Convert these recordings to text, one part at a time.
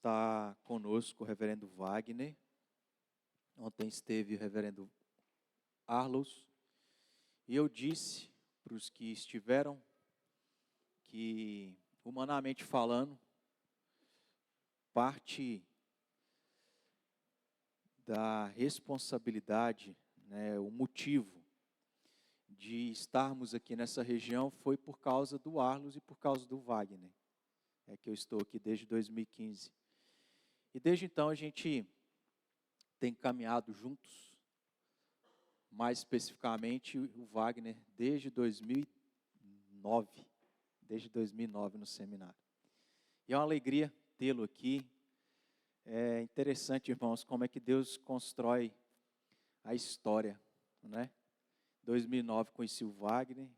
Está conosco o reverendo Wagner. Ontem esteve o reverendo Arlos. E eu disse para os que estiveram que, humanamente falando, parte da responsabilidade, o motivo de estarmos aqui nessa região foi por causa do Arlos e por causa do Wagner. É que eu estou aqui desde 2015. E desde então a gente tem caminhado juntos, mais especificamente o Wagner desde 2009 no seminário. E é uma alegria tê-lo aqui. É interessante, irmãos, como é que Deus constrói a história, né? 2009 conheci o Wagner,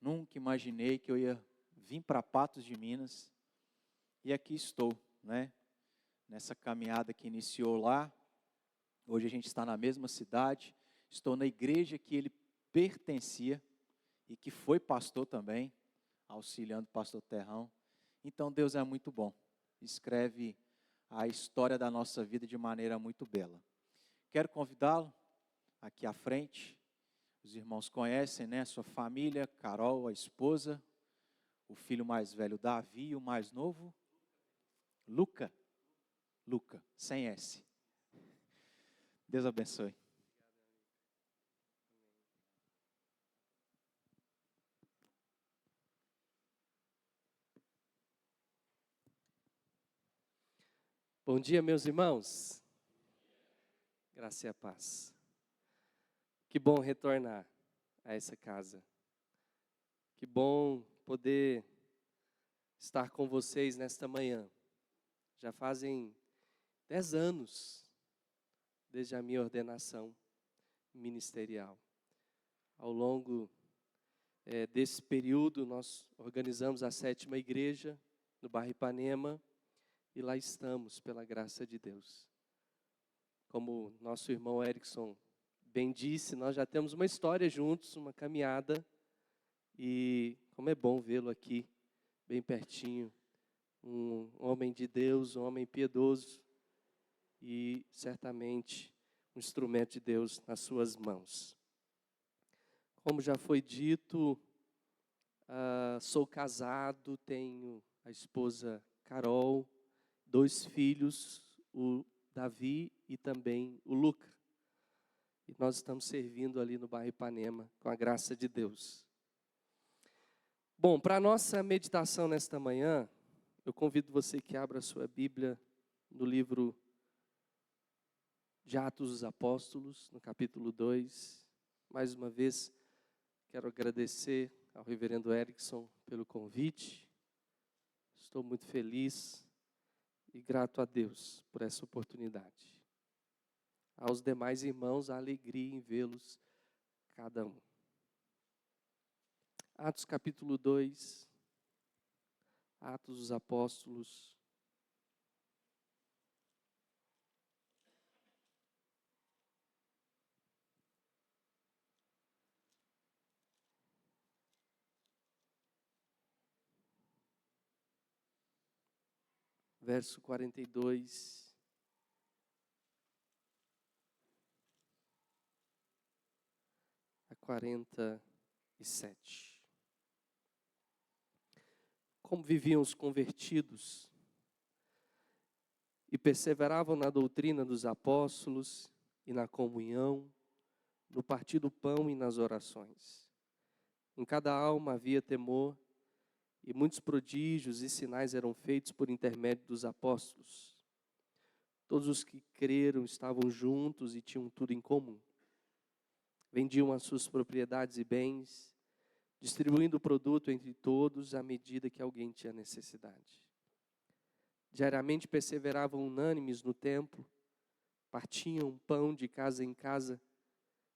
nunca imaginei que eu ia vir para Patos de Minas, e aqui estou, né? Nessa caminhada que iniciou lá. Hoje a gente está na mesma cidade, estou na igreja que ele pertencia e que foi pastor também, auxiliando o pastor Terrão. Então Deus é muito bom, escreve a história da nossa vida de maneira muito bela. Quero convidá-lo aqui à frente. Os irmãos conhecem, né? A sua família, Carol, a esposa, o filho mais velho Davi e o mais novo Luca, sem S. Deus abençoe. Bom dia, meus irmãos. Graça e a paz. Que bom retornar a essa casa. Que bom poder estar com vocês nesta manhã. Já fazem 10 anos desde a minha ordenação ministerial. Ao longo desse período, nós organizamos a 7ª igreja no bairro Ipanema e lá estamos, pela graça de Deus. Como nosso irmão Erickson bem disse, nós já temos uma história juntos, uma caminhada, e como é bom vê-lo aqui, bem pertinho, um homem de Deus, um homem piedoso, e certamente um instrumento de Deus nas suas mãos. Como já foi dito, sou casado, tenho a esposa Carol, 2 filhos, o Davi e também o Luca. E nós estamos servindo ali no bairro Ipanema, com a graça de Deus. Bom, para a nossa meditação nesta manhã, eu convido você que abra a sua Bíblia no livro de Atos dos Apóstolos, no capítulo 2. Mais uma vez, quero agradecer ao reverendo Erickson pelo convite. Estou muito feliz e grato a Deus por essa oportunidade. Aos demais irmãos, a alegria em vê-los cada um. Atos capítulo 2, Atos dos Apóstolos. Verso 42. A 47. Como viviam os convertidos e perseveravam na doutrina dos apóstolos e na comunhão, no partir do pão e nas orações. Em cada alma havia temor, e muitos prodígios e sinais eram feitos por intermédio dos apóstolos. Todos os que creram estavam juntos e tinham tudo em comum. Vendiam as suas propriedades e bens, distribuindo o produto entre todos à medida que alguém tinha necessidade. Diariamente perseveravam unânimes no templo, partiam pão de casa em casa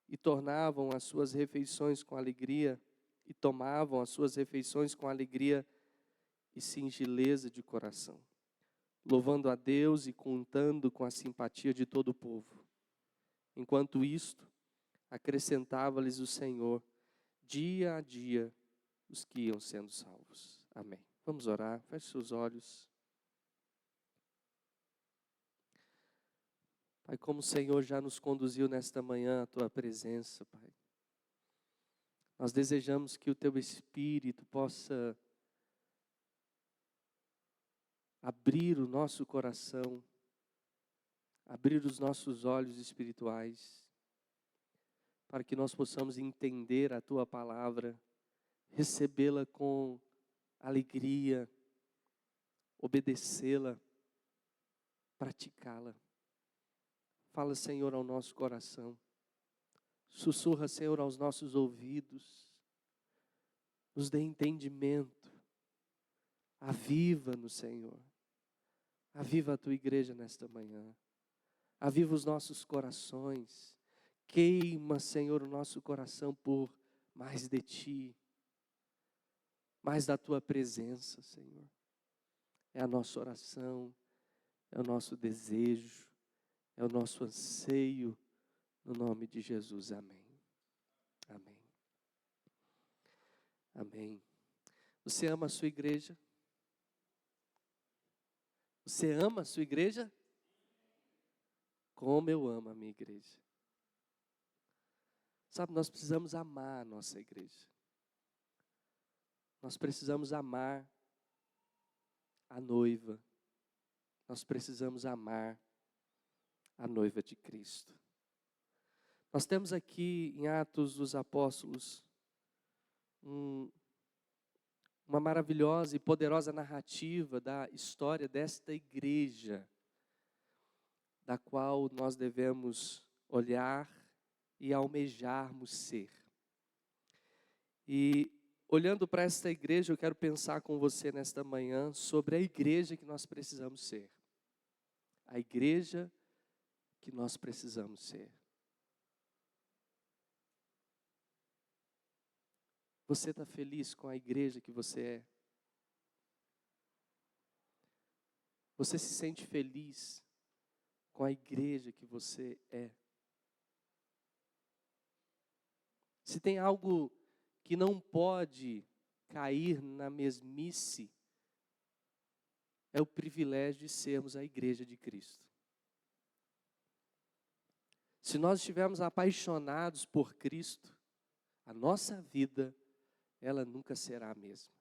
e tornavam as suas refeições com alegria, e tomavam as suas refeições com alegria e singeleza de coração, louvando a Deus e contando com a simpatia de todo o povo. Enquanto isto, acrescentava-lhes o Senhor, dia a dia, os que iam sendo salvos. Amém. Vamos orar, feche seus olhos. Pai, como o Senhor já nos conduziu nesta manhã à Tua presença, Pai. Nós desejamos que o Teu Espírito possa abrir o nosso coração, abrir os nossos olhos espirituais, para que nós possamos entender a Tua palavra, recebê-la com alegria, obedecê-la, praticá-la. Fala, Senhor, ao nosso coração. Sussurra, Senhor, aos nossos ouvidos. Nos dê entendimento. Aviva-nos, Senhor. Aviva a Tua igreja nesta manhã. Aviva os nossos corações. Queima, Senhor, o nosso coração por mais de Ti. Mais da Tua presença, Senhor. É a nossa oração, é o nosso desejo, é o nosso anseio, no nome de Jesus, amém. Amém. Amém. Você ama a sua igreja? Você ama a sua igreja? Como eu amo a minha igreja. Sabe, nós precisamos amar a nossa igreja. Nós precisamos amar a noiva. Nós precisamos amar a noiva de Cristo. Nós temos aqui em Atos dos Apóstolos uma maravilhosa e poderosa narrativa da história desta igreja, da qual nós devemos olhar e almejarmos ser. E olhando para esta igreja, eu quero pensar com você nesta manhã sobre a igreja que nós precisamos ser. A igreja que nós precisamos ser. Você está feliz com a igreja que você é? Você se sente feliz com a igreja que você é? Se tem algo que não pode cair na mesmice, é o privilégio de sermos a igreja de Cristo. Se nós estivermos apaixonados por Cristo, a nossa vida, ela nunca será a mesma.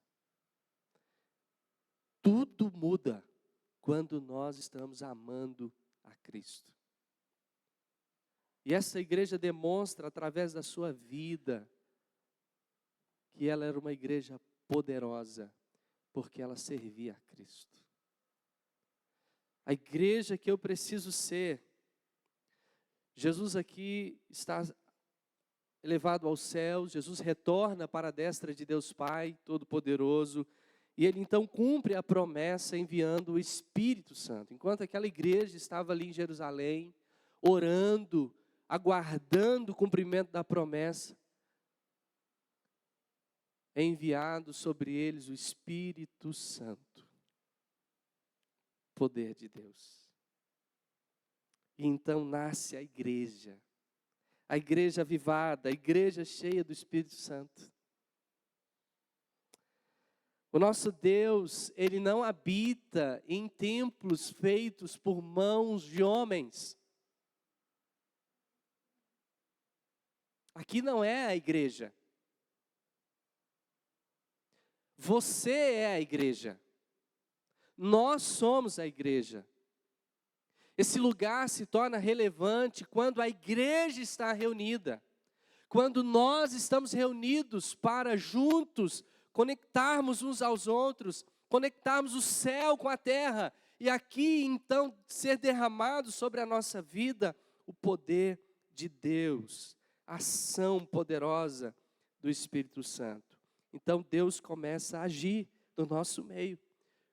Tudo muda quando nós estamos amando a Cristo. E essa igreja demonstra, através da sua vida, que ela era uma igreja poderosa, porque ela servia a Cristo. A igreja que eu preciso ser. Jesus aqui está elevado aos céus, Jesus retorna para a destra de Deus Pai Todo-Poderoso, e Ele então cumpre a promessa enviando o Espírito Santo. Enquanto aquela igreja estava ali em Jerusalém, orando, aguardando o cumprimento da promessa, é enviado sobre eles o Espírito Santo, poder de Deus. E então nasce a igreja avivada, a igreja cheia do Espírito Santo. O nosso Deus, Ele não habita em templos feitos por mãos de homens. Aqui não é a igreja. Você é a igreja. Nós somos a igreja. Esse lugar se torna relevante quando a igreja está reunida. Quando nós estamos reunidos para juntos conectarmos uns aos outros, conectarmos o céu com a terra. E aqui então ser derramado sobre a nossa vida o poder de Deus. A ação poderosa do Espírito Santo. Então Deus começa a agir no nosso meio.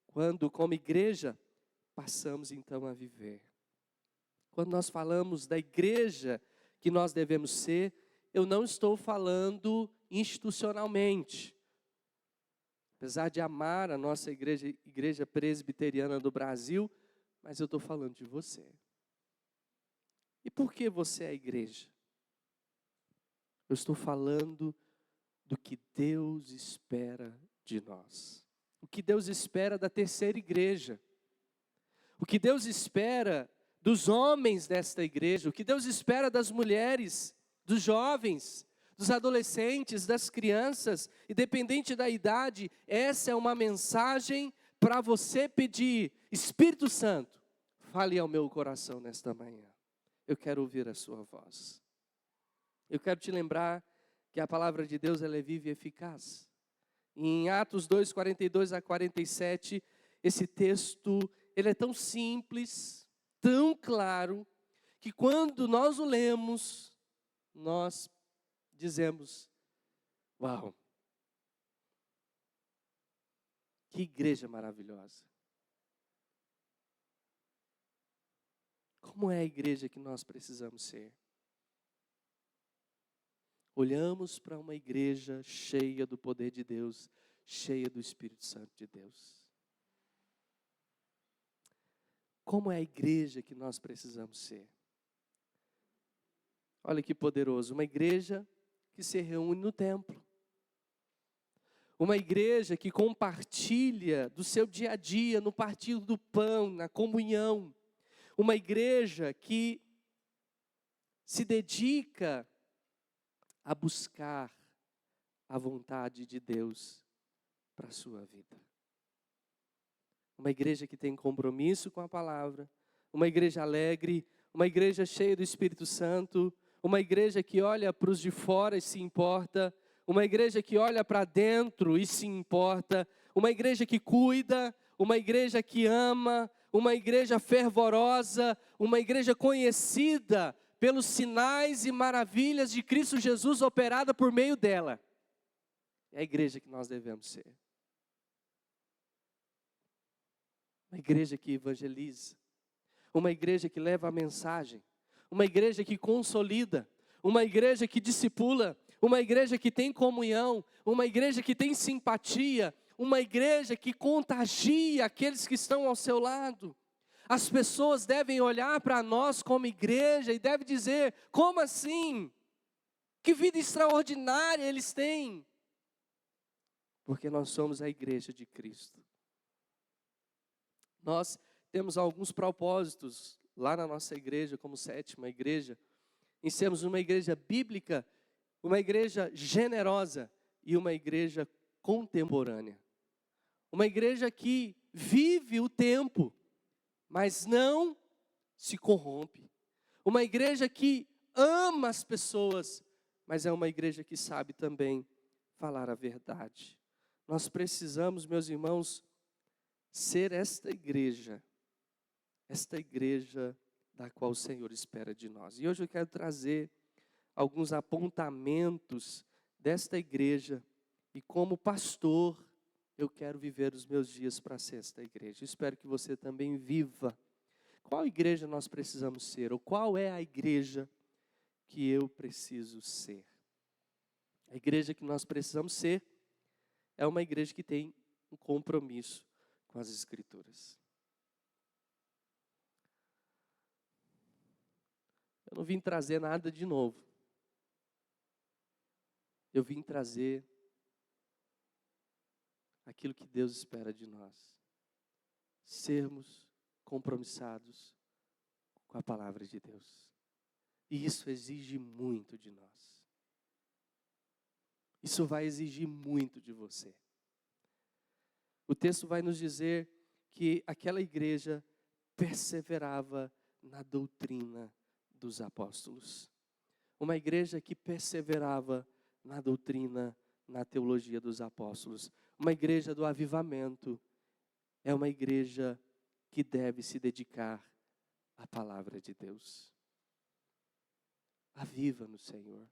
Quando como igreja passamos então a viver. Quando nós falamos da igreja que nós devemos ser, eu não estou falando institucionalmente. Apesar de amar a nossa igreja presbiteriana do Brasil, mas eu estou falando de você. E por que você é a igreja? Eu estou falando do que Deus espera de nós. O que Deus espera da terceira igreja. O que Deus espera dos homens desta igreja, o que Deus espera das mulheres, dos jovens, dos adolescentes, das crianças, independente da idade. Essa é uma mensagem para você pedir: Espírito Santo, fale ao meu coração nesta manhã. Eu quero ouvir a sua voz. Eu quero te lembrar que a palavra de Deus ela é viva e eficaz. Em Atos 2, 42 a 47, esse texto ele é tão simples, tão claro, que quando nós o lemos, nós dizemos: uau, que igreja maravilhosa. Como é a igreja que nós precisamos ser? Olhamos para uma igreja cheia do poder de Deus, cheia do Espírito Santo de Deus. Como é a igreja que nós precisamos ser? Olha que poderoso, uma igreja que se reúne no templo. Uma igreja que compartilha do seu dia a dia, no partir do pão, na comunhão. Uma igreja que se dedica a buscar a vontade de Deus para a sua vida. Uma igreja que tem compromisso com a palavra, uma igreja alegre, uma igreja cheia do Espírito Santo, uma igreja que olha para os de fora e se importa, uma igreja que olha para dentro e se importa, uma igreja que cuida, uma igreja que ama, uma igreja fervorosa, uma igreja conhecida pelos sinais e maravilhas de Cristo Jesus operada por meio dela. É a igreja que nós devemos ser. Uma igreja que evangeliza, uma igreja que leva a mensagem, uma igreja que consolida, uma igreja que discipula, uma igreja que tem comunhão, uma igreja que tem simpatia, uma igreja que contagia aqueles que estão ao seu lado. As pessoas devem olhar para nós como igreja e devem dizer: como assim? Que vida extraordinária eles têm! Porque nós somos a igreja de Cristo. Nós temos alguns propósitos lá na nossa igreja, como sétima igreja, em sermos uma igreja bíblica, uma igreja generosa e uma igreja contemporânea. Uma igreja que vive o tempo, mas não se corrompe. Uma igreja que ama as pessoas, mas é uma igreja que sabe também falar a verdade. Nós precisamos, meus irmãos, ser esta igreja da qual o Senhor espera de nós. E hoje eu quero trazer alguns apontamentos desta igreja e como pastor eu quero viver os meus dias para ser esta igreja. Espero que você também viva. Qual igreja nós precisamos ser? Ou qual é a igreja que eu preciso ser? A igreja que nós precisamos ser é uma igreja que tem um compromisso com as Escrituras. Eu não vim trazer nada de novo. Eu vim trazer aquilo que Deus espera de nós. Sermos compromissados com a palavra de Deus. E isso exige muito de nós. Isso vai exigir muito de você. O texto vai nos dizer que aquela igreja perseverava na doutrina dos apóstolos. Uma igreja que perseverava na doutrina, na teologia dos apóstolos. Uma igreja do avivamento é uma igreja que deve se dedicar à palavra de Deus. Aviva-nos, Senhor.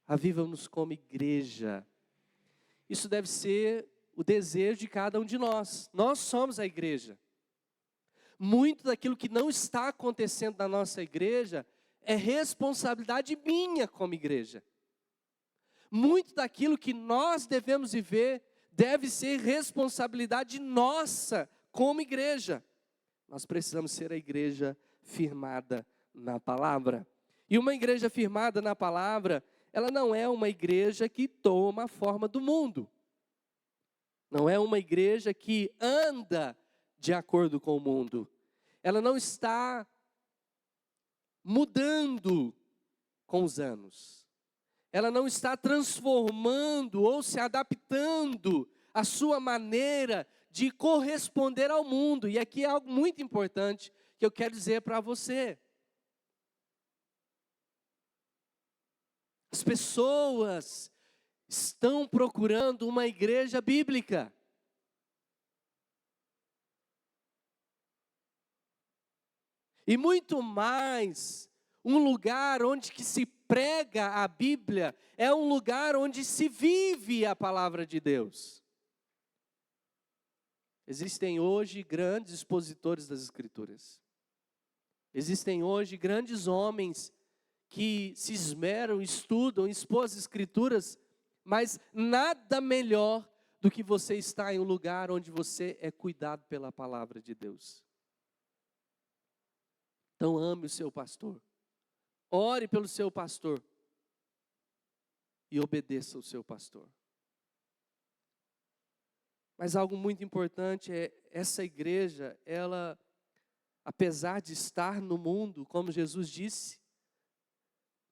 Aviva-nos como igreja. Isso deve ser o desejo de cada um de nós. Nós somos a igreja. Muito daquilo que não está acontecendo na nossa igreja é responsabilidade minha como igreja. Muito daquilo que nós devemos viver deve ser responsabilidade nossa como igreja. Nós precisamos ser a igreja firmada na palavra. E uma igreja firmada na palavra, ela não é uma igreja que toma a forma do mundo. Não é uma igreja que anda de acordo com o mundo. Ela não está mudando com os anos. Ela não está transformando ou se adaptando à sua maneira de corresponder ao mundo. E aqui é algo muito importante que eu quero dizer para você. As pessoas estão procurando uma igreja bíblica. E muito mais, um lugar onde que se prega a Bíblia, é um lugar onde se vive a palavra de Deus. Existem hoje grandes expositores das Escrituras. Existem hoje grandes homens que se esmeram, estudam, expõem as Escrituras, mas nada melhor do que você estar em um lugar onde você é cuidado pela palavra de Deus. Então ame o seu pastor, ore pelo seu pastor e obedeça o seu pastor. Mas algo muito importante é, essa igreja, ela, apesar de estar no mundo, como Jesus disse,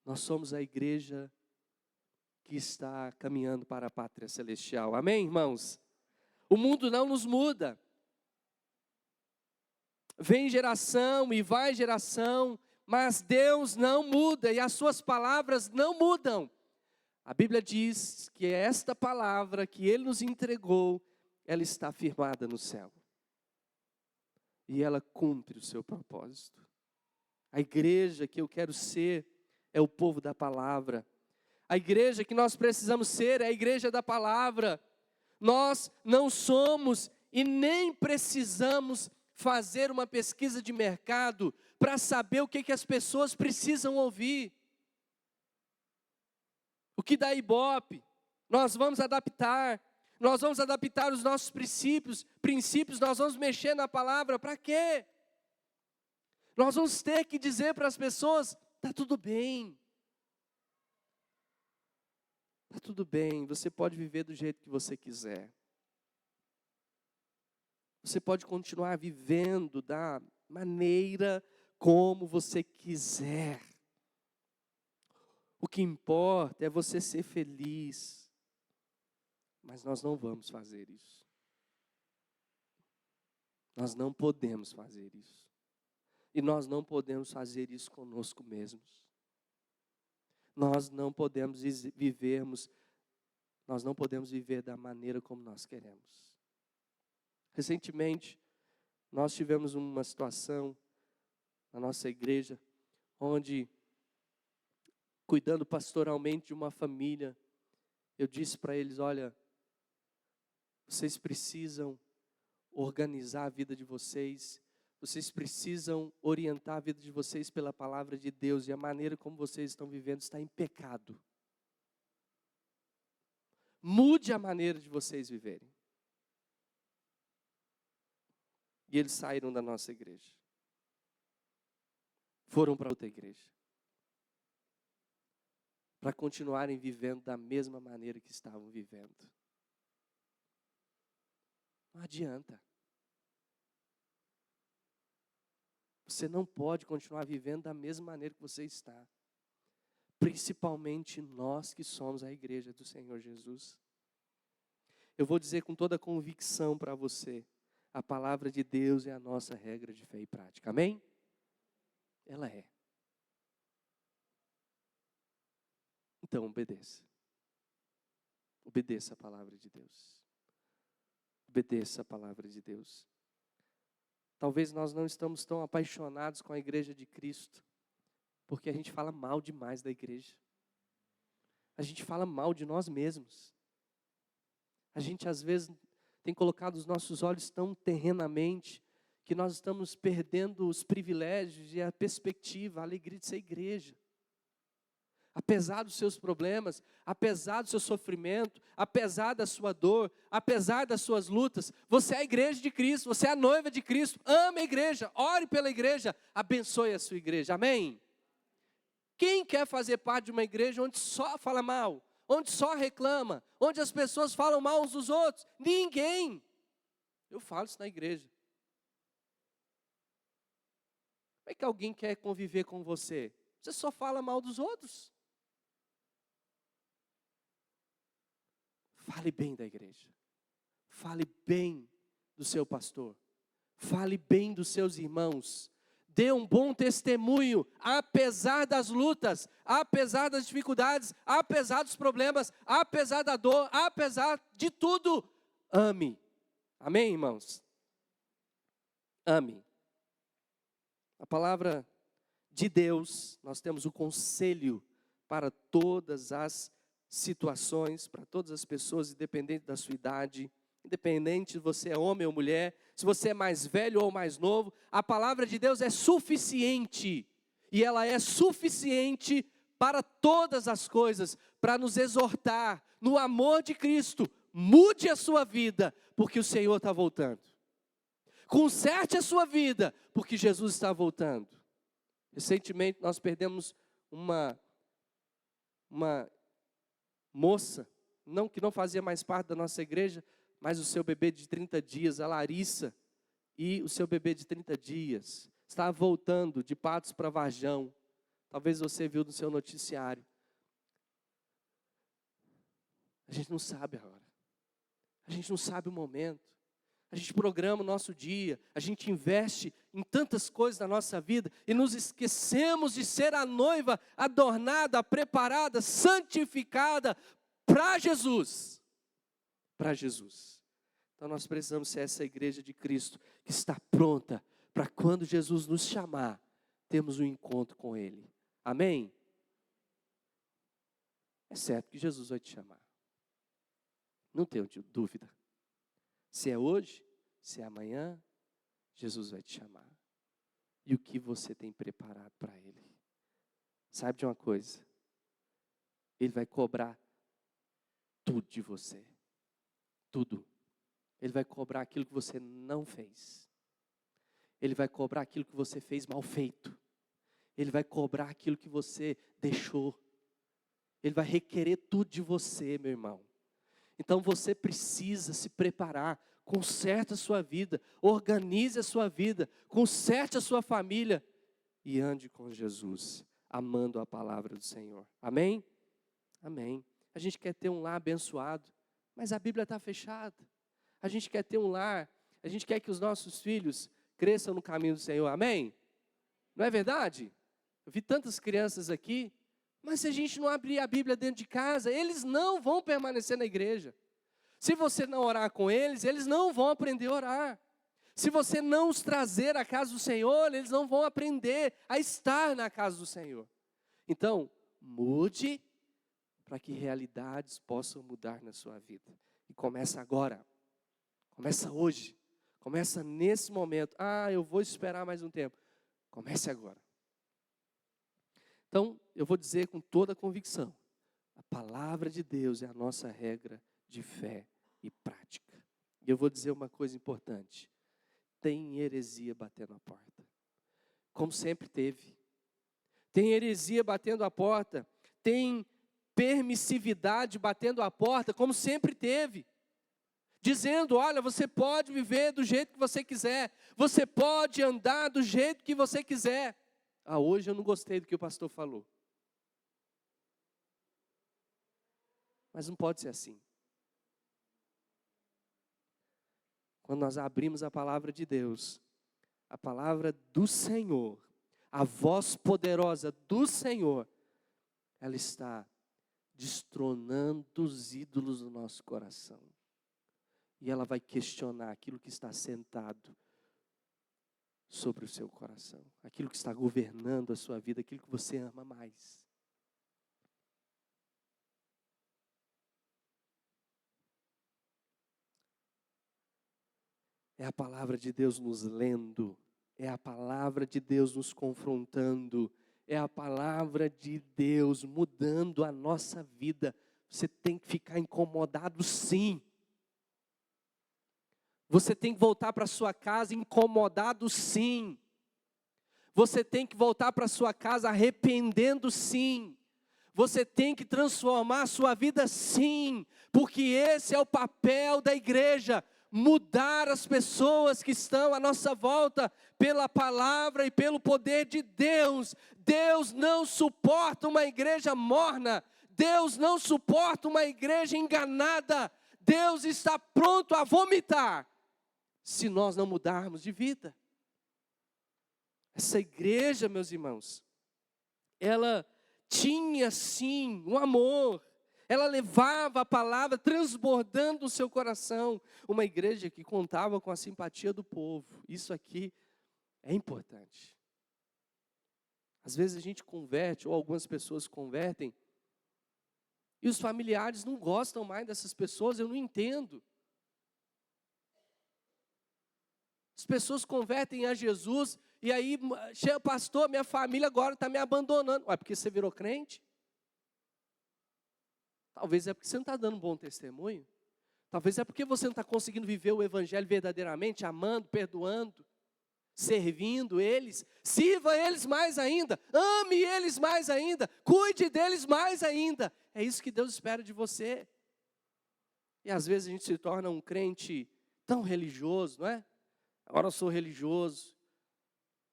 nós somos a igreja que está caminhando para a pátria celestial. Amém, irmãos? O mundo não nos muda. Vem geração e vai geração, mas Deus não muda e as suas palavras não mudam. A Bíblia diz que esta palavra que Ele nos entregou, ela está firmada no céu. E ela cumpre o seu propósito. A igreja que eu quero ser é o povo da palavra. A igreja que nós precisamos ser é a igreja da palavra. Nós não somos e nem precisamos fazer uma pesquisa de mercado para saber o que as pessoas precisam ouvir. O que dá Ibope, nós vamos adaptar os nossos princípios, nós vamos mexer na palavra, para quê? Nós vamos ter que dizer para as pessoas, está tudo bem. Está tudo bem, você pode viver do jeito que você quiser. Você pode continuar vivendo da maneira como você quiser. O que importa é você ser feliz. Mas nós não vamos fazer isso. Nós não podemos fazer isso. E nós não podemos fazer isso conosco mesmos. Nós não podemos viver da maneira como nós queremos. Recentemente, nós tivemos uma situação na nossa igreja, onde, cuidando pastoralmente de uma família, eu disse para eles, olha, vocês precisam organizar a vida de vocês, vocês precisam orientar a vida de vocês pela palavra de Deus, e a maneira como vocês estão vivendo está em pecado. Mude a maneira de vocês viverem. E eles saíram da nossa igreja. Foram para outra igreja. Para continuarem vivendo da mesma maneira que estavam vivendo. Não adianta. Você não pode continuar vivendo da mesma maneira que você está. Principalmente nós que somos a igreja do Senhor Jesus. Eu vou dizer com toda convicção para você, a palavra de Deus é a nossa regra de fé e prática. Amém? Ela é. Então, obedeça. Obedeça a palavra de Deus. Obedeça a palavra de Deus. Talvez nós não estamos tão apaixonados com a igreja de Cristo, porque a gente fala mal demais da igreja. A gente fala mal de nós mesmos. A gente às vezes tem colocado os nossos olhos tão terrenamente, que nós estamos perdendo os privilégios e a perspectiva, a alegria de ser igreja. Apesar dos seus problemas, apesar do seu sofrimento, apesar da sua dor, apesar das suas lutas, você é a igreja de Cristo, você é a noiva de Cristo, ame a igreja, ore pela igreja, abençoe a sua igreja, amém? Quem quer fazer parte de uma igreja onde só fala mal, onde só reclama, onde as pessoas falam mal uns dos outros? Ninguém. Eu falo isso na igreja. Como é que alguém quer conviver com você? Você só fala mal dos outros. Fale bem da igreja. Fale bem do seu pastor. Fale bem dos seus irmãos. Dê um bom testemunho, apesar das lutas, apesar das dificuldades, apesar dos problemas, apesar da dor, apesar de tudo. Ame. Amém, irmãos? Ame. A palavra de Deus, nós temos o conselho para todas as situações, para todas as pessoas, independente da sua idade, independente se você é homem ou mulher, se você é mais velho ou mais novo, a palavra de Deus é suficiente, e ela é suficiente para todas as coisas, para nos exortar no amor de Cristo. Mude a sua vida, porque o Senhor está voltando. Conserte a sua vida, porque Jesus está voltando. Recentemente nós perdemos uma moça, que não fazia mais parte da nossa igreja, mas o seu bebê de 30 dias, a Larissa, e o seu bebê de 30 dias, estava voltando de Patos para Varjão. Talvez você viu no seu noticiário. A gente não sabe a hora. A gente não sabe o momento. A gente programa o nosso dia, a gente investe em tantas coisas na nossa vida e nos esquecemos de ser a noiva adornada, preparada, santificada para Jesus. Para Jesus. Então nós precisamos ser essa igreja de Cristo que está pronta para quando Jesus nos chamar, termos um encontro com Ele. Amém? É certo que Jesus vai te chamar. Não tenho dúvida. Se é hoje, se é amanhã, Jesus vai te chamar. E o que você tem preparado para Ele? Sabe de uma coisa? Ele vai cobrar tudo de você. Tudo. Ele vai cobrar aquilo que você não fez. Ele vai cobrar aquilo que você fez mal feito. Ele vai cobrar aquilo que você deixou. Ele vai requerer tudo de você, meu irmão. Então você precisa se preparar, conserte a sua vida, organize a sua vida, conserte a sua família e ande com Jesus, amando a palavra do Senhor. Amém? Amém. A gente quer ter um lar abençoado, mas a Bíblia está fechada. A gente quer ter um lar, a gente quer que os nossos filhos cresçam no caminho do Senhor. Amém? Não é verdade? Eu vi tantas crianças aqui, mas se a gente não abrir a Bíblia dentro de casa, eles não vão permanecer na igreja. Se você não orar com eles, eles não vão aprender a orar. Se você não os trazer à casa do Senhor, eles não vão aprender a estar na casa do Senhor. Então, mude para que realidades possam mudar na sua vida. E começa agora. Começa hoje. Começa nesse momento. Eu vou esperar mais um tempo. Comece agora. Então, eu vou dizer com toda a convicção, a palavra de Deus é a nossa regra de fé e prática. E eu vou dizer uma coisa importante, tem heresia batendo a porta, como sempre teve. Tem heresia batendo a porta, tem permissividade batendo a porta, como sempre teve. Dizendo, olha, você pode viver do jeito que você quiser, você pode andar do jeito que você quiser. Hoje eu não gostei do que o pastor falou. Mas não pode ser assim. Quando nós abrimos a palavra de Deus, a palavra do Senhor, a voz poderosa do Senhor, ela está destronando os ídolos do nosso coração. E ela vai questionar aquilo que está sentado sobre o seu coração, aquilo que está governando a sua vida, aquilo que você ama mais. É a palavra de Deus nos lendo, é a palavra de Deus nos confrontando, é a palavra de Deus mudando a nossa vida. Você tem que ficar incomodado, sim. Você tem que voltar para sua casa incomodado, sim. Você tem que voltar para sua casa arrependendo, sim. Você tem que transformar a sua vida, sim. Porque esse é o papel da igreja. mudar as pessoas que estão à nossa volta pela palavra e pelo poder de Deus. Deus não suporta uma igreja morna. Deus não suporta uma igreja enganada. Deus está pronto a vomitar se nós não mudarmos de vida. Essa igreja, meus irmãos, ela tinha sim um amor. Ela levava a palavra transbordando o seu coração. Uma igreja que contava com a simpatia do povo. Isso aqui é importante. Às vezes a gente converte, ou algumas pessoas convertem, e os familiares não gostam mais dessas pessoas, eu não entendo. As pessoas convertem a Jesus, e aí, chega, pastor, minha família agora está me abandonando. Ué, porque você virou crente? Talvez é porque você não está dando um bom testemunho. Talvez é porque você não está conseguindo viver o evangelho verdadeiramente, amando, perdoando, servindo eles. Sirva eles mais ainda, ame eles mais ainda, cuide deles mais ainda. É isso que Deus espera de você. E às vezes a gente se torna um crente tão religioso, não é? Agora eu sou religioso.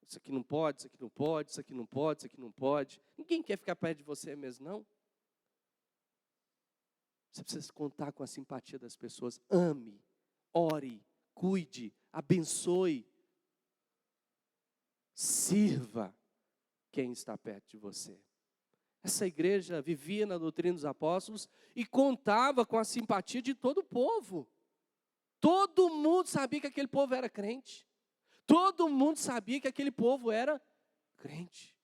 Isso aqui não pode, isso aqui não pode, isso aqui não pode, isso aqui não pode. Ninguém quer ficar perto de você mesmo, não. Você precisa contar com a simpatia das pessoas. Ame, ore, cuide, abençoe. Sirva quem está perto de você. Essa igreja vivia na doutrina dos apóstolos e contava com a simpatia de todo o povo. Todo mundo sabia que aquele povo era crente. Todo mundo sabia que aquele povo era crente.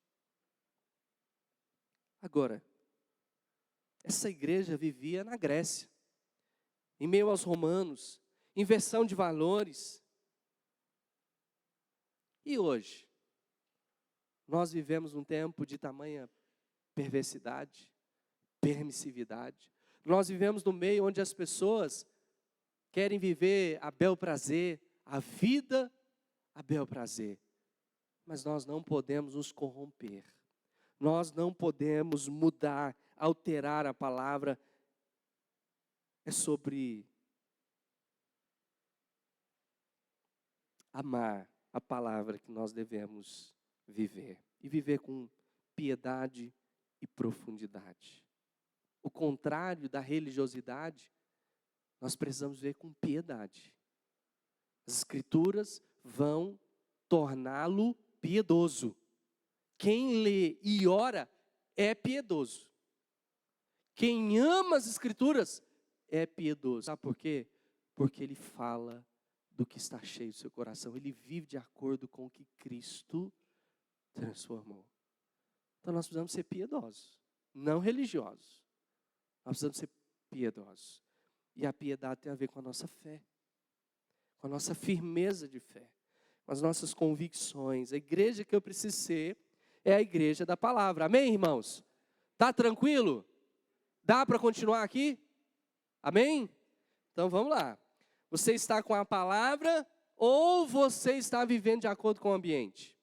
Agora, essa igreja vivia na Grécia, em meio aos romanos, inversão de valores. E hoje, nós vivemos um tempo de tamanha perversidade, permissividade. Nós vivemos no meio onde as pessoas querem viver a bel prazer, a vida a bel prazer. Mas nós não podemos nos corromper. Nós não podemos mudar, alterar a palavra. É sobre amar a palavra que nós devemos viver. E viver com piedade e profundidade. O contrário da religiosidade, nós precisamos ver com piedade. As escrituras vão torná-lo piedoso. Quem lê e ora é piedoso. Quem ama as escrituras é piedoso. Sabe por quê? Porque ele fala do que está cheio do seu coração. Ele vive de acordo com o que Cristo transformou. Então nós precisamos ser piedosos, não religiosos. Nós precisamos ser piedosos. E a piedade tem a ver com a nossa fé, com a nossa firmeza de fé, com as nossas convicções. A igreja que eu preciso ser é a igreja da palavra. Amém, irmãos? Tá tranquilo? Dá para continuar aqui? Amém? Então vamos lá. Você está com a palavra ou você está vivendo de acordo com o ambiente?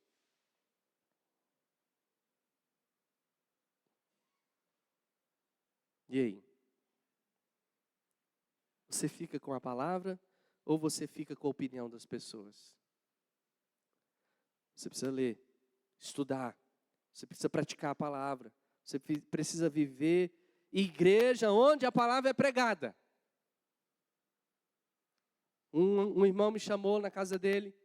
E aí? Você fica com a palavra ou você fica com a opinião das pessoas? Você precisa ler, estudar, você precisa praticar a palavra, você precisa viver igreja onde a palavra é pregada. Um irmão me chamou na casa dele,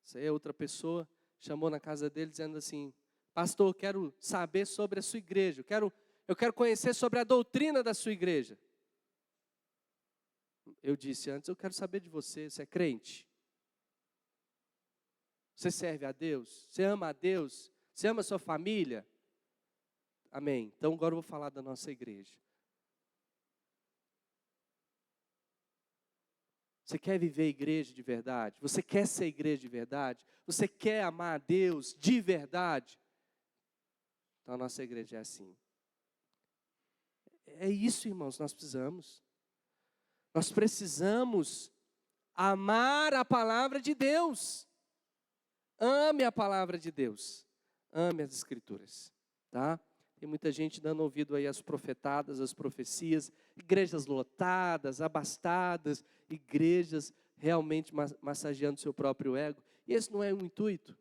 isso aí é outra pessoa, chamou na casa dele dizendo assim: pastor, eu quero saber sobre a sua igreja, eu quero conhecer sobre a doutrina da sua igreja. Eu disse antes, eu quero saber de você, você é crente? Você serve a Deus? Você ama a Deus? Você ama a sua família? Amém. Então agora eu vou falar da nossa igreja. Você quer viver igreja de verdade? Você quer ser igreja de verdade? Você quer amar a Deus de verdade? Então a nossa igreja é assim. É isso, irmãos, nós precisamos. Nós precisamos amar a palavra de Deus. Ame a palavra de Deus. Ame as escrituras, tá? Tem muita gente dando ouvido aí às profetadas, às profecias, igrejas lotadas, abastadas, igrejas realmente massageando seu próprio ego. E esse não é o intuito.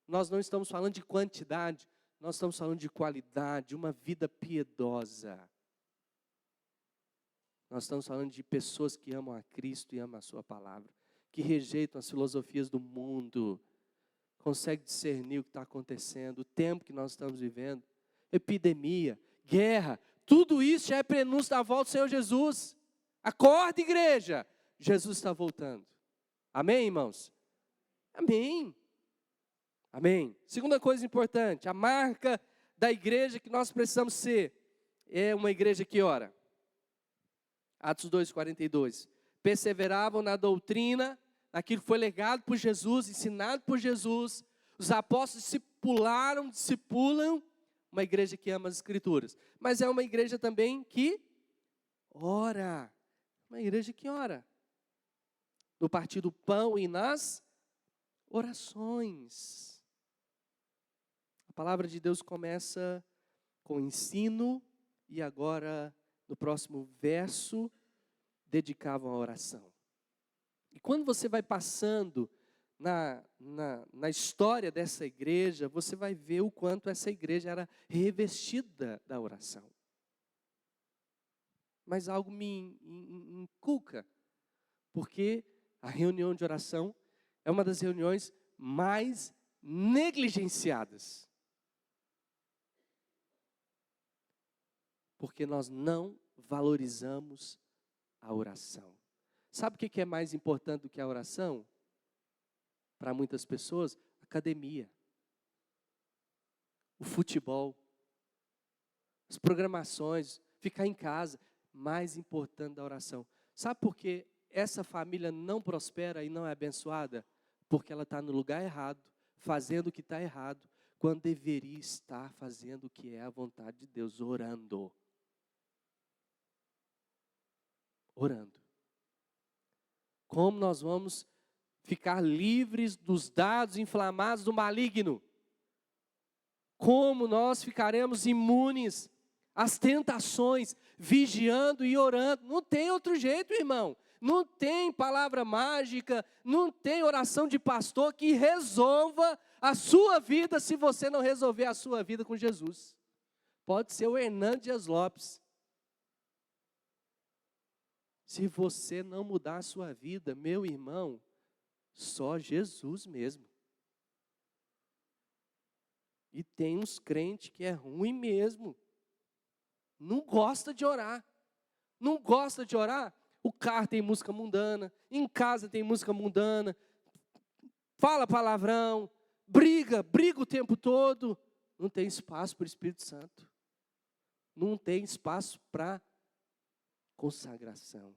Nós não estamos falando de quantidade, nós estamos falando de qualidade, uma vida piedosa. Nós estamos falando de pessoas que amam a Cristo e amam a sua palavra, que rejeitam as filosofias do mundo, conseguem discernir o que está acontecendo, o tempo que nós estamos vivendo, epidemia, guerra, tudo isso já é prenúncio da volta do Senhor Jesus. Acorda, igreja, Jesus está voltando. Amém, irmãos? Amém. Amém. Segunda coisa importante, a marca da igreja que nós precisamos ser, é uma igreja que ora. Atos 2:42. Perseveravam na doutrina, naquilo que foi legado por Jesus, ensinado por Jesus. Os apóstolos discipulam uma igreja que ama as Escrituras. Mas é uma igreja também que ora. Uma igreja que ora. No partir do pão e nas orações. A palavra de Deus começa com ensino e agora, no próximo verso, dedicavam a oração. E quando você vai passando na história dessa igreja, você vai ver o quanto essa igreja era revestida da oração. Mas algo me inculca, porque a reunião de oração é uma das reuniões mais negligenciadas. Porque nós não valorizamos a oração. Sabe o que é mais importante do que a oração? Para muitas pessoas, academia, o futebol, as programações, ficar em casa, mais importante da oração. Sabe por que essa família não prospera e não é abençoada? Porque ela está no lugar errado, fazendo o que está errado, quando deveria estar fazendo o que é a vontade de Deus, orando. Orando. Como nós vamos ficar livres dos dados inflamados do maligno? Como nós ficaremos imunes às tentações, vigiando e orando? Não tem outro jeito, irmão. Não tem palavra mágica, não tem oração de pastor que resolva a sua vida se você não resolver a sua vida com Jesus. Pode ser o Hernandes Lopes. Se você não mudar a sua vida, meu irmão, só Jesus mesmo. E tem uns crentes que é ruim mesmo. Não gosta de orar. Não gosta de orar? O carro tem música mundana, em casa tem música mundana, fala palavrão, briga o tempo todo. Não tem espaço para o Espírito Santo. Não tem espaço para consagração.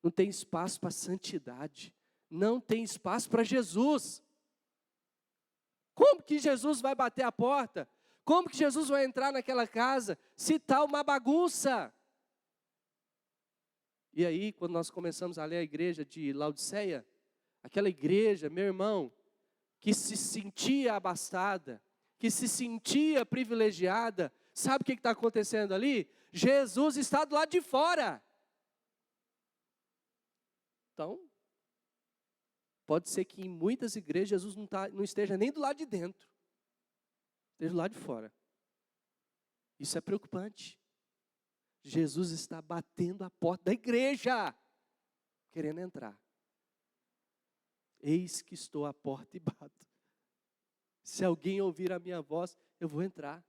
Não tem espaço para santidade. Não tem espaço para Jesus. Como que Jesus vai bater a porta? Como que Jesus vai entrar naquela casa se está uma bagunça? E aí, quando nós começamos a ler a igreja de Laodiceia, aquela igreja, meu irmão, que se sentia abastada, que se sentia privilegiada, sabe o que está acontecendo ali? Jesus está do lado de fora. Então, pode ser que em muitas igrejas Jesus não esteja nem do lado de dentro, esteja do lado de fora. Isso é preocupante. Jesus está batendo a porta da igreja, querendo entrar. Eis que estou à porta e bato. Se alguém ouvir a minha voz, eu vou entrar.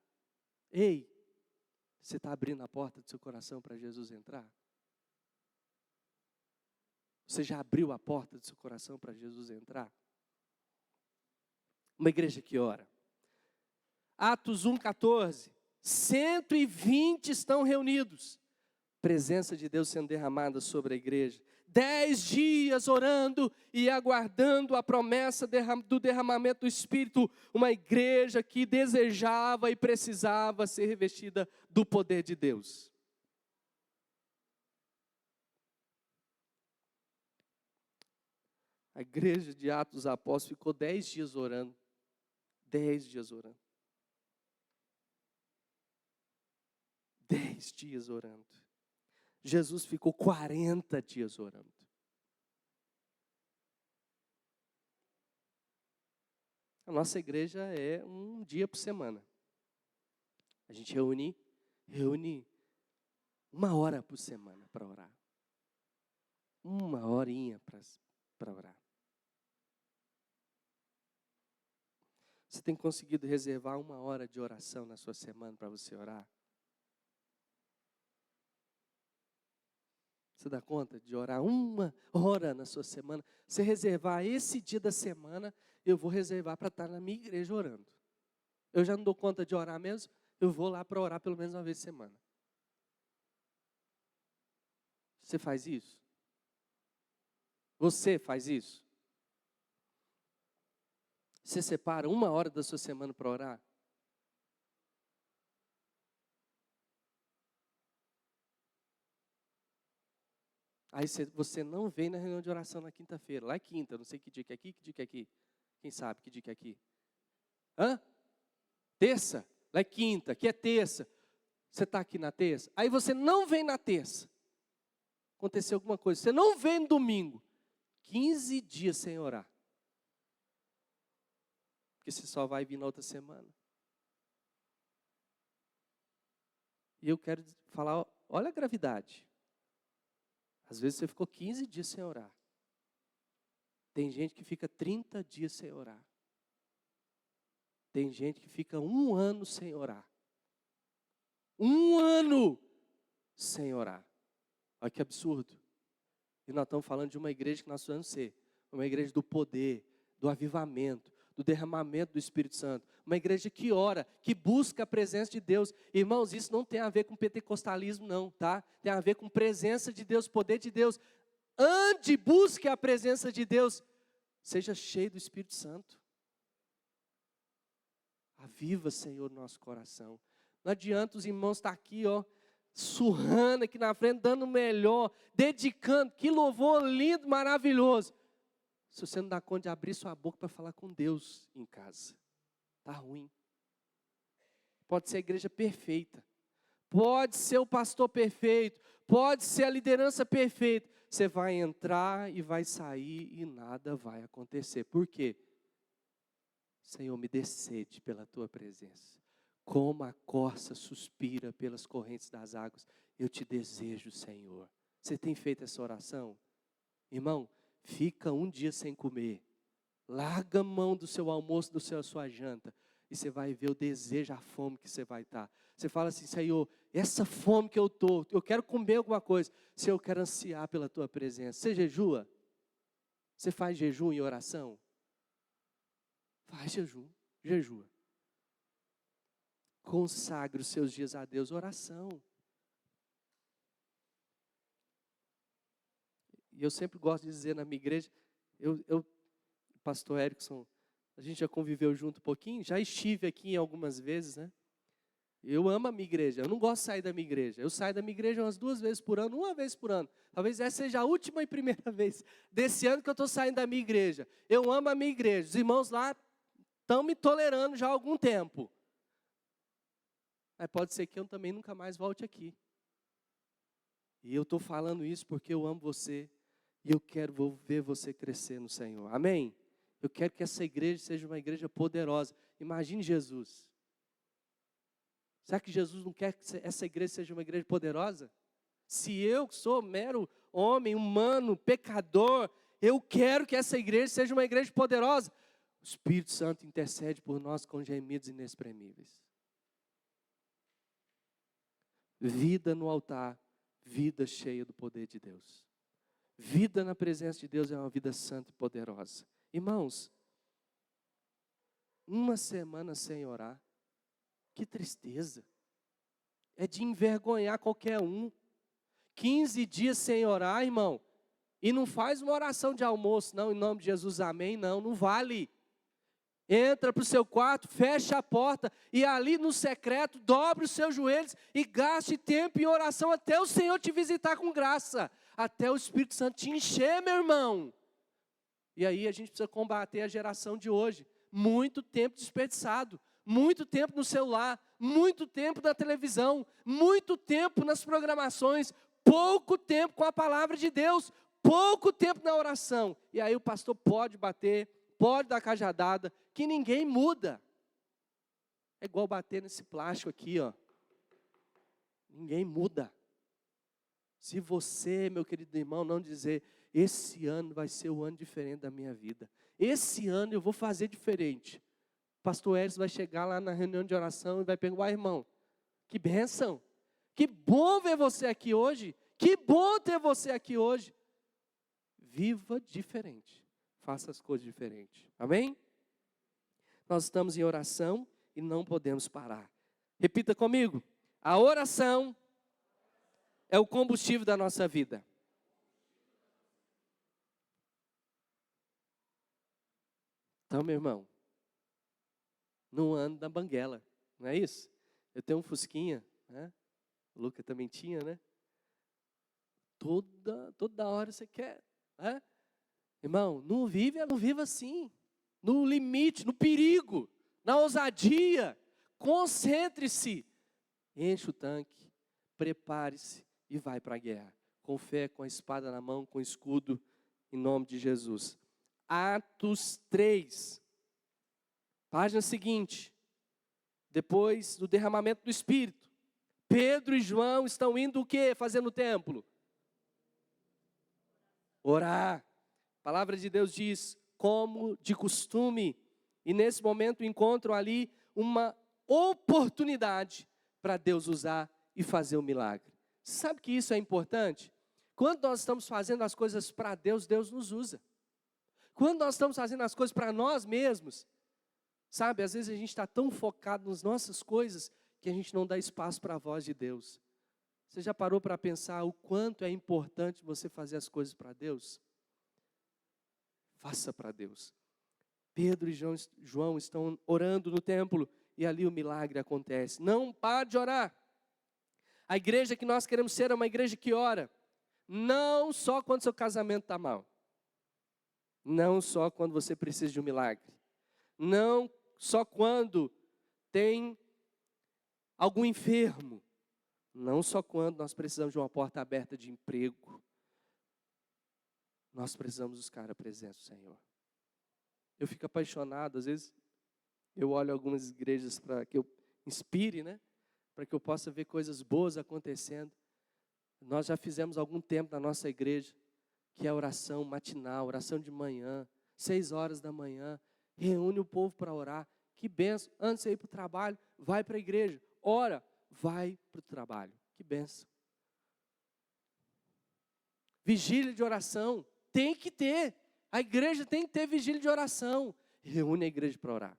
Ei, você está abrindo a porta do seu coração para Jesus entrar? Você já abriu a porta do seu coração para Jesus entrar? Uma igreja que ora. Atos 1:14. 120 estão reunidos. Presença de Deus sendo derramada sobre a igreja. 10 dias orando e aguardando a promessa do derramamento do Espírito. Uma igreja que desejava e precisava ser revestida do poder de Deus. A igreja de Atos dos Apóstolos ficou 10 dias orando. 10 dias orando. 10 dias orando. Jesus ficou 40 dias orando. A nossa igreja é um dia por semana. A gente reúne 1 hora por semana para orar. 1 horinha para orar. Você tem conseguido reservar 1 hora de oração na sua semana para você orar? Você dá conta de orar 1 hora na sua semana? Você reservar esse dia da semana, eu vou reservar para estar na minha igreja orando. Eu já não dou conta de orar mesmo, eu vou lá para orar pelo menos 1 vez por semana. Você faz isso? Você faz isso? Você separa 1 hora da sua semana para orar? Aí você não vem na reunião de oração na quinta-feira. Lá é quinta, não sei que dia que é aqui, que dia que é aqui. Quem sabe que dia que é aqui? Hã? Terça? Lá é quinta, aqui é terça. Você está aqui na terça? Aí você não vem na terça. Aconteceu alguma coisa. Você não vem no domingo. 15 dias sem orar. Porque você só vai vir na outra semana. E eu quero falar, olha a gravidade. Às vezes você ficou 15 dias sem orar. Tem gente que fica 30 dias sem orar. Tem gente que fica 1 ano sem orar. 1 ano sem orar. Olha que absurdo. E nós estamos falando de uma igreja que nós precisamos ser. Uma igreja do poder, do avivamento, do derramamento do Espírito Santo. Uma igreja que ora, que busca a presença de Deus. Irmãos, isso não tem a ver com pentecostalismo não, tá? Tem a ver com presença de Deus, poder de Deus. Ande, busque a presença de Deus. Seja cheio do Espírito Santo. Aviva, Senhor, nosso coração. Não adianta os irmãos estar aqui, ó, surrando aqui na frente, dando o melhor, dedicando. Que louvor lindo, maravilhoso. Se você não dá conta de abrir sua boca para falar com Deus em casa, está ruim. Pode ser a igreja perfeita, pode ser o pastor perfeito, pode ser a liderança perfeita. Você vai entrar e vai sair e nada vai acontecer. Por quê? Senhor, me dê sede pela tua presença. Como a corça suspira pelas correntes das águas, eu te desejo, Senhor. Você tem feito essa oração? Irmão, fica 1 dia sem comer, larga a mão do seu almoço, da sua janta, e você vai ver o desejo, a fome que você vai estar. Você fala assim, Senhor, essa fome que eu estou, eu quero comer alguma coisa. Senhor, eu quero ansiar pela tua presença. Você jejua? Você faz jejum e oração? Faz jejum, jejua. Consagre os seus dias a Deus, oração. E eu sempre gosto de dizer na minha igreja, pastor Erickson, a gente já conviveu junto um pouquinho, já estive aqui algumas vezes, né? Eu amo a minha igreja, eu não gosto de sair da minha igreja. Eu saio da minha igreja umas 2 vezes por ano, 1 vez por ano. Talvez essa seja a última e primeira vez desse ano que eu estou saindo da minha igreja. Eu amo a minha igreja, os irmãos lá estão me tolerando já há algum tempo. Mas pode ser que eu também nunca mais volte aqui. E eu estou falando isso porque eu amo você. E eu quero ver você crescer no Senhor. Amém? Eu quero que essa igreja seja uma igreja poderosa. Imagine Jesus. Será que Jesus não quer que essa igreja seja uma igreja poderosa? Se eu que sou mero homem, humano, pecador, eu quero que essa igreja seja uma igreja poderosa. O Espírito Santo intercede por nós com gemidos inexprimíveis. Vida no altar, vida cheia do poder de Deus. Vida na presença de Deus é uma vida santa e poderosa. Irmãos, 1 semana sem orar, que tristeza. É de envergonhar qualquer um. 15 dias sem orar, irmão. E não faz uma oração de almoço, não, em nome de Jesus, amém, não vale. Entra para o seu quarto, fecha a porta e ali no secreto, dobre os seus joelhos e gaste tempo em oração até o Senhor te visitar com graça. Até o Espírito Santo te encher, meu irmão. E aí a gente precisa combater a geração de hoje. Muito tempo desperdiçado, muito tempo no celular, muito tempo na televisão, muito tempo nas programações, pouco tempo com a palavra de Deus, pouco tempo na oração. E aí o pastor pode bater, pode dar cajadada, que ninguém muda. É igual bater nesse plástico aqui, ó. Ninguém muda. Se você, meu querido irmão, não dizer, esse ano vai ser o ano diferente da minha vida. Esse ano eu vou fazer diferente. Pastor Eris vai chegar lá na reunião de oração e vai perguntar, irmão, que bênção. Que bom ver você aqui hoje. Que bom ter você aqui hoje. Viva diferente. Faça as coisas diferentes. Amém? Nós estamos em oração e não podemos parar. Repita comigo. A oração é o combustível da nossa vida. Então, meu irmão, não ando na banguela, não é isso? Eu tenho um fusquinha, né? O Luca também tinha, né? Toda hora você quer, né? Irmão, não viva assim, no limite, no perigo, na ousadia. Concentre-se, enche o tanque, prepare-se e vai para a guerra. Com fé, com a espada na mão, com o escudo, em nome de Jesus. Atos 3, página seguinte. Depois do derramamento do Espírito, Pedro e João estão indo o quê? Fazer no templo? Orar. A palavra de Deus diz, como de costume. E nesse momento encontram ali uma oportunidade para Deus usar e fazer um milagre. Sabe que isso é importante? Quando nós estamos fazendo as coisas para Deus, Deus nos usa. Quando nós estamos fazendo as coisas para nós mesmos, sabe, às vezes a gente está tão focado nas nossas coisas que a gente não dá espaço para a voz de Deus. Você já parou para pensar o quanto é importante você fazer as coisas para Deus? Faça para Deus. Pedro e João estão orando no templo e ali o milagre acontece. Não pare de orar. A igreja que nós queremos ser é uma igreja que ora. Não só quando seu casamento está mal. Não só quando você precisa de um milagre. Não só quando tem algum enfermo. Não só quando nós precisamos de uma porta aberta de emprego. Nós precisamos buscar a presença do Senhor. Eu fico apaixonado, às vezes eu olho algumas igrejas para que eu inspire, né? Para que eu possa ver coisas boas acontecendo. Nós já fizemos algum tempo na nossa igreja, que é a oração matinal, oração de manhã, 6 horas da manhã, reúne o povo para orar. Que benção, antes de ir para o trabalho, vai para a igreja, ora, vai para o trabalho. Que benção. Vigília de oração, tem que ter. A igreja tem que ter vigília de oração. Reúne a igreja para orar.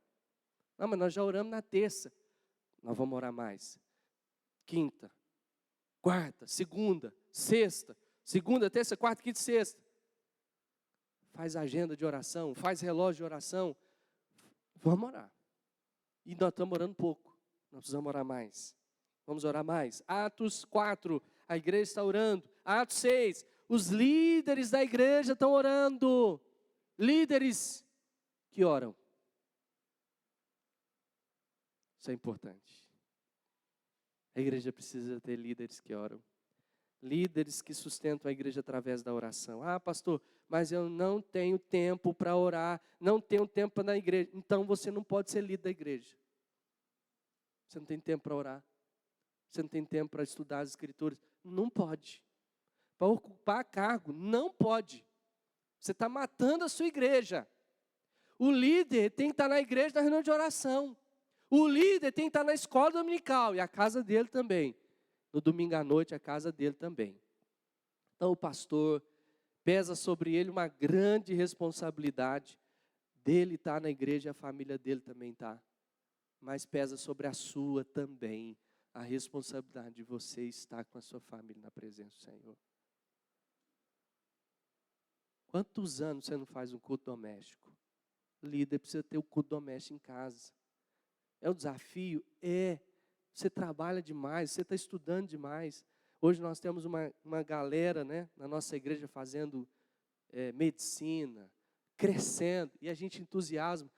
Não, mas nós já oramos na terça. Nós vamos orar mais. Quinta, quarta, segunda, sexta. Segunda, terça, quarta, quinta e sexta. Faz agenda de oração, faz relógio de oração. Vamos orar. E nós estamos orando pouco. Nós precisamos orar mais. Vamos orar mais. Atos 4, a igreja está orando. Atos 6, os líderes da igreja estão orando. Líderes que oram. Isso é importante. A igreja precisa ter líderes que oram. Líderes que sustentam a igreja através da oração. Ah, pastor, mas eu não tenho tempo para orar, não tenho tempo para ir na igreja. Então você não pode ser líder da igreja. Você não tem tempo para orar. Você não tem tempo para estudar as escrituras. Não pode. Para ocupar cargo, não pode. Você está matando a sua igreja. O líder tem que estar na igreja na reunião de oração. O líder tem que estar na escola dominical e a casa dele também. No domingo à noite, a casa dele também. Então o pastor, pesa sobre ele uma grande responsabilidade dele estar na igreja e a família dele também está. Mas pesa sobre a sua também a responsabilidade de você estar com a sua família na presença do Senhor. Quantos anos você não faz um culto doméstico? O líder precisa ter o culto doméstico em casa. É um desafio? É. Você trabalha demais, você está estudando demais. Hoje nós temos uma galera, né, na nossa igreja fazendo medicina, crescendo, e a gente entusiasma.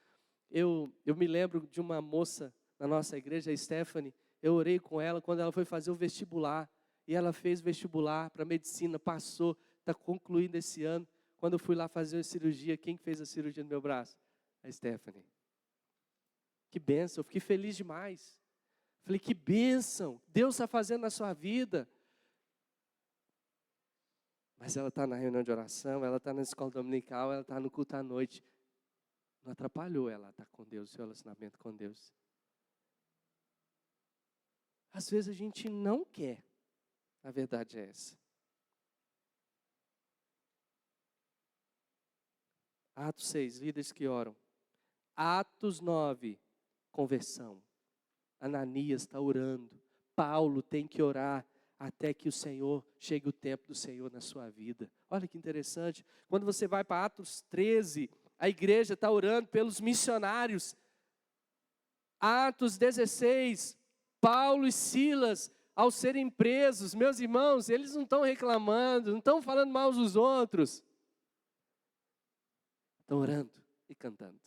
Eu me lembro de uma moça na nossa igreja, a Stephanie, eu orei com ela quando ela foi fazer o vestibular, e ela fez vestibular para medicina, passou, está concluindo esse ano. Quando eu fui lá fazer a cirurgia, quem fez a cirurgia no meu braço? A Stephanie. Que bênção, eu fiquei feliz demais. Falei, que bênção, Deus está fazendo na sua vida. Mas ela está na reunião de oração, ela está na escola dominical, ela está no culto à noite. Não atrapalhou ela estar com Deus, seu relacionamento com Deus. Às vezes a gente não quer, a verdade é essa. Atos 6, líderes que oram. Atos 9, conversão. Ananias está orando. Paulo tem que orar até que o Senhor, chegue o tempo do Senhor na sua vida. Olha que interessante. Quando você vai para Atos 13, a igreja está orando pelos missionários. Atos 16, Paulo e Silas, ao serem presos, meus irmãos, eles não estão reclamando, não estão falando mal uns dos outros. Estão orando e cantando.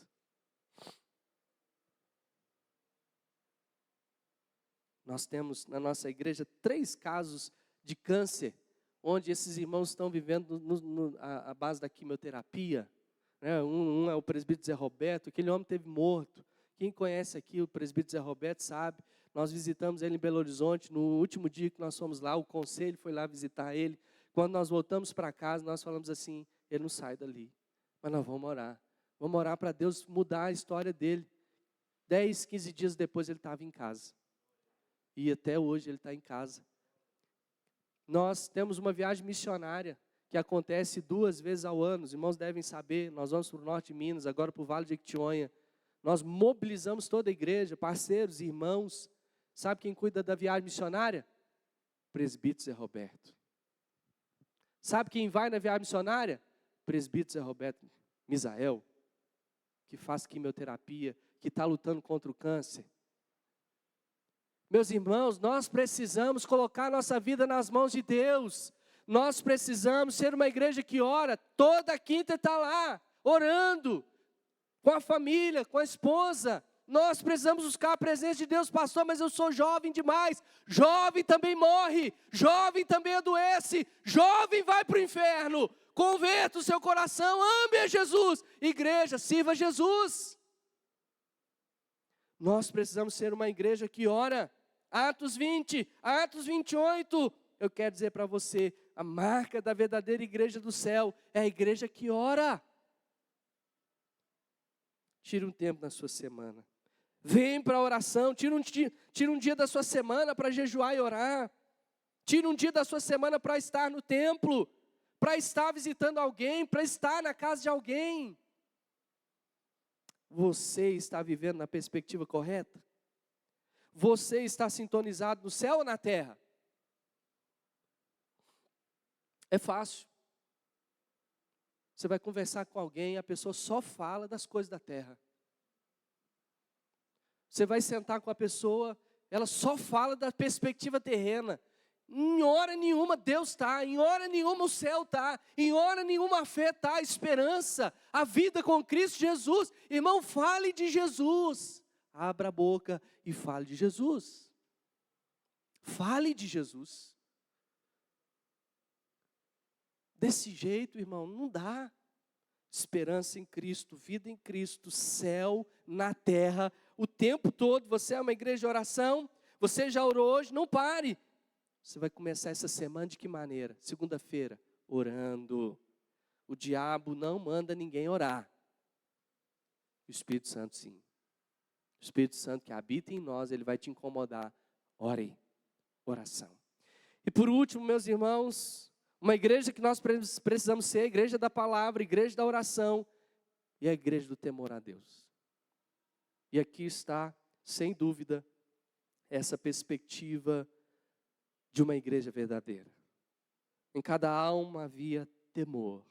Nós temos na nossa igreja 3 casos de câncer, onde esses irmãos estão vivendo a base da quimioterapia. Um é o presbítero Zé Roberto, aquele homem teve morto. Quem conhece aqui o presbítero Zé Roberto sabe, nós visitamos ele em Belo Horizonte, no último dia que nós fomos lá, o conselho foi lá visitar ele. Quando nós voltamos para casa, nós falamos assim, ele não sai dali, mas nós vamos orar para Deus mudar a história dele. 10, 15 dias depois ele estava em casa. E até hoje ele está em casa. Nós temos uma viagem missionária que acontece 2 vezes ao ano. Os irmãos devem saber, nós vamos para o norte de Minas, agora para o Vale de Jequitinhonha. Nós mobilizamos toda a igreja, parceiros, irmãos. Sabe quem cuida da viagem missionária? Presbítero Zé Roberto. Sabe quem vai na viagem missionária? Presbítero Zé Roberto Misael, que faz quimioterapia, que está lutando contra o câncer. Meus irmãos, nós precisamos colocar nossa vida nas mãos de Deus. Nós precisamos ser uma igreja que ora. Toda quinta está lá, orando, com a família, com a esposa. Nós precisamos buscar a presença de Deus, pastor, mas eu sou jovem demais. Jovem também morre, jovem também adoece, jovem vai para o inferno. Converta o seu coração, ame a Jesus. Igreja, sirva a Jesus. Nós precisamos ser uma igreja que ora. Atos 20, Atos 28, eu quero dizer para você, a marca da verdadeira igreja do céu é a igreja que ora. Tira um tempo na sua semana. Vem para a oração, tira um dia da sua semana para jejuar e orar. Tira um dia da sua semana para estar no templo, para estar visitando alguém, para estar na casa de alguém. Você está vivendo na perspectiva correta? Você está sintonizado no céu ou na terra? É fácil. Você vai conversar com alguém, a pessoa só fala das coisas da terra. Você vai sentar com a pessoa, ela só fala da perspectiva terrena. Em hora nenhuma Deus está, em hora nenhuma o céu está, em hora nenhuma a fé está, a esperança, a vida com Cristo Jesus. Irmão, fale de Jesus. Abra a boca e fale de Jesus. Fale de Jesus. Desse jeito, irmão, não dá. Esperança em Cristo, vida em Cristo, céu na terra, o tempo todo. Você é uma igreja de oração, você já orou hoje, não pare. Você vai começar essa semana de que maneira? Segunda-feira, orando. O diabo não manda ninguém orar. O Espírito Santo sim. O Espírito Santo que habita em nós, ele vai te incomodar. Ore, oração. E por último, meus irmãos, uma igreja que nós precisamos ser, a igreja da palavra, a igreja da oração e a igreja do temor a Deus. E aqui está, sem dúvida, essa perspectiva de uma igreja verdadeira. Em cada alma havia temor,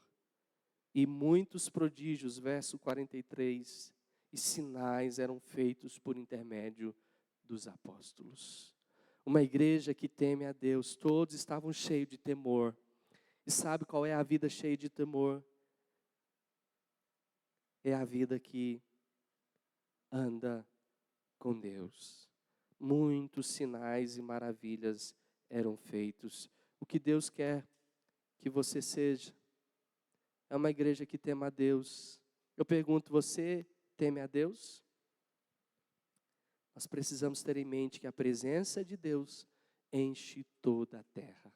e muitos prodígios, verso 43, e sinais eram feitos por intermédio dos apóstolos. Uma igreja que teme a Deus, todos estavam cheios de temor. E sabe qual é a vida cheia de temor? É a vida que anda com Deus. Muitos sinais e maravilhas eram feitos. O que Deus quer que você seja é uma igreja que tema a Deus. Eu pergunto, você teme a Deus? Nós precisamos ter em mente que a presença de Deus enche toda a terra.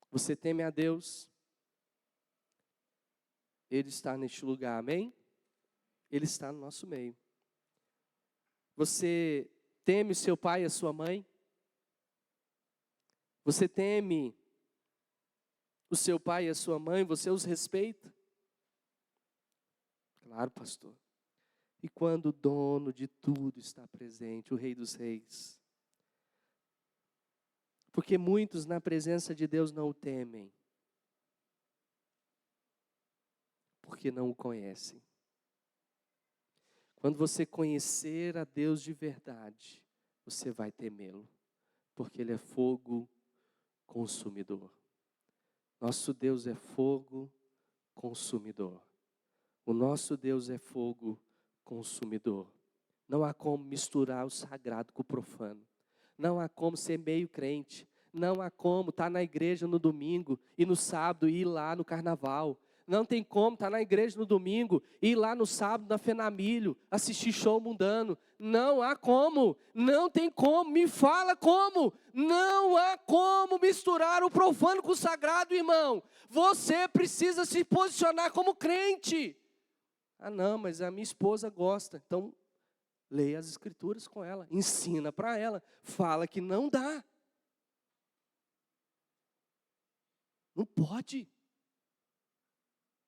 Você teme a Deus? Ele está neste lugar, amém? Ele está no nosso meio. Você teme o seu pai e a sua mãe? Você teme o seu pai e a sua mãe? Você os respeita? Claro, pastor. E quando o dono de tudo está presente, o Rei dos Reis? Porque muitos na presença de Deus não o temem. Porque não o conhecem. Quando você conhecer a Deus de verdade, você vai temê-lo. Porque Ele é fogo consumidor. Nosso Deus é fogo consumidor. O nosso Deus é fogo consumidor. Não há como misturar o sagrado com o profano. Não há como ser meio crente. Não há como estar na igreja no domingo e no sábado ir lá no carnaval. Não tem como estar na igreja no domingo e ir lá no sábado na Fenamilho assistir show mundano. Não há como. Não tem como. Me fala como. Não há como misturar o profano com o sagrado, irmão. Você precisa se posicionar como crente. Ah, não, mas a minha esposa gosta. Então, leia as escrituras com ela. Ensina para ela. Fala que não dá. Não pode.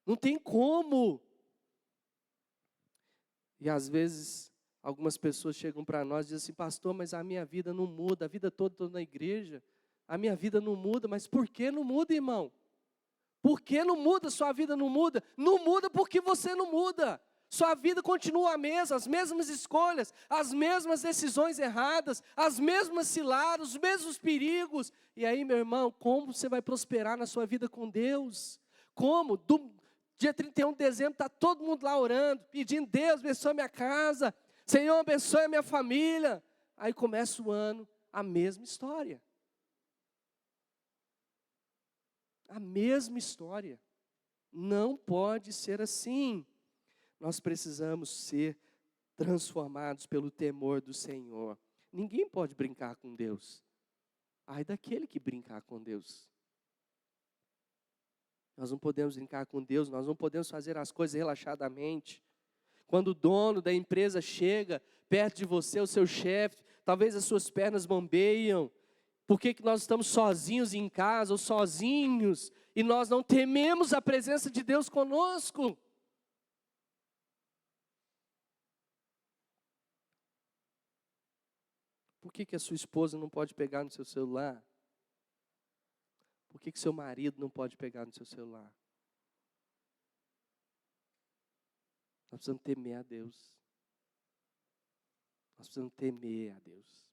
Não tem como. E às vezes, algumas pessoas chegam para nós e dizem assim, pastor, mas a minha vida não muda, a vida toda estou na igreja, a minha vida não muda, mas por que não muda, irmão? Por que não muda? Sua vida não muda? Não muda porque você não muda. Sua vida continua a mesma, as mesmas escolhas, as mesmas decisões erradas, as mesmas ciladas, os mesmos perigos. E aí, meu irmão, como você vai prosperar na sua vida com Deus? Como? Dia 31 de dezembro, está todo mundo lá orando, pedindo, Deus, abençoe a minha casa, Senhor, abençoe a minha família. Aí começa o ano, a mesma história. A mesma história. Não pode ser assim. Nós precisamos ser transformados pelo temor do Senhor. Ninguém pode brincar com Deus. Ai daquele que brincar com Deus. Nós não podemos brincar com Deus, nós não podemos fazer as coisas relaxadamente. Quando o dono da empresa chega perto de você, o seu chefe, talvez as suas pernas bombeiam. Por que nós estamos sozinhos em casa ou sozinhos e nós não tememos a presença de Deus conosco? Por que a sua esposa não pode pegar no seu celular? Por que seu marido não pode pegar no seu celular? Nós precisamos temer a Deus. Nós precisamos temer a Deus.